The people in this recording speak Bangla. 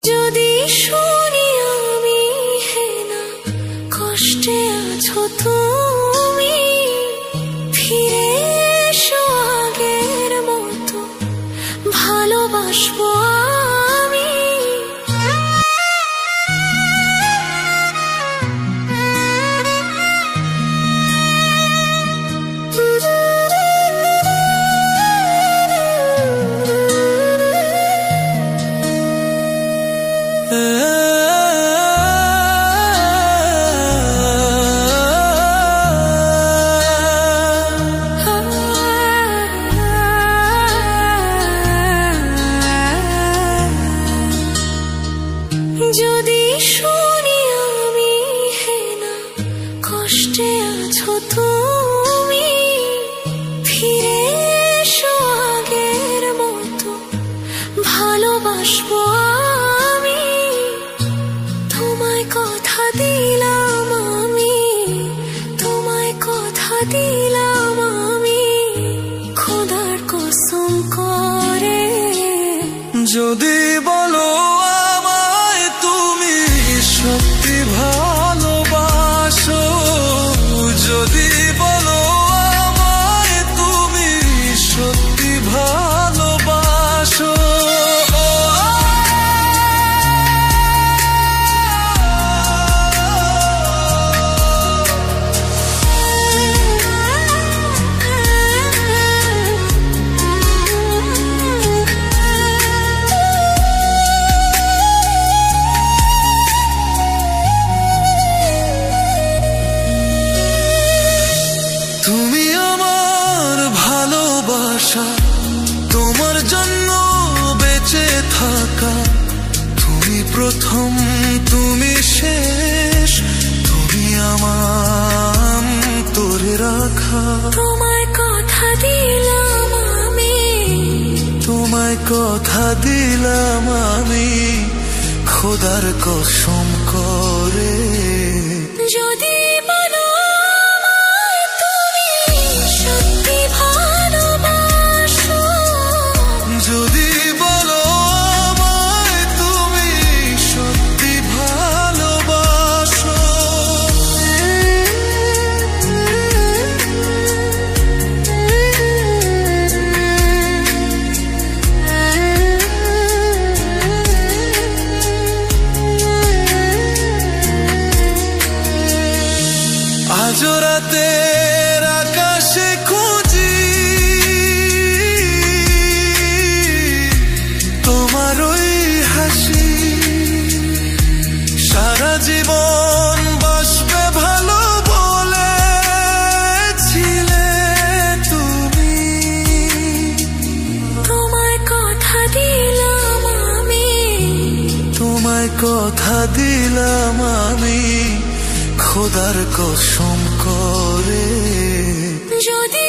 যদি শুনি আমি হেনা কষ্টে আছো তুমি, ফিরে এসো আগের মতো ভালোবাসবো আমি। যদি শুনি আমি হেনা কষ্টে আছো তুমি, ফিরে এসো আগের মতো ভালোবাসবো আমি। তোমায় কথা দিলাম আমি, তোমায় কথা দিলাম আমি, খোদার কসম করে। যদি বলো আমায় তুমি সত্যি ভালোবাসো, যদি বলো আমায় তুমি সত্যি ভালোবাসো, তুমি আমার ভালোবাসা, তোমার জন্য বেঁচে থাকা, তুমি প্রথম তুমি শেষ, তুমি আমার তোরে রাখা। তোমায় কথা দিলাম আমি, তোমায় কথা দিলাম আমি, খোদার কসম করে। যদি বলো আমায় তুমি সত্যি ভালোবাসো, যদি বলো আমায় তুমি সত্যি ভালোবাসো, আজ রাতের আকাশে খুঁজি তোমার ওই হাসি, সারা জীবন বাসবে ভালো বলেছিলে তুমি। তোমায় কথা দিলাম আমি, তোমায় কথা দিলাম আমি, খোদার কসম করে। যদি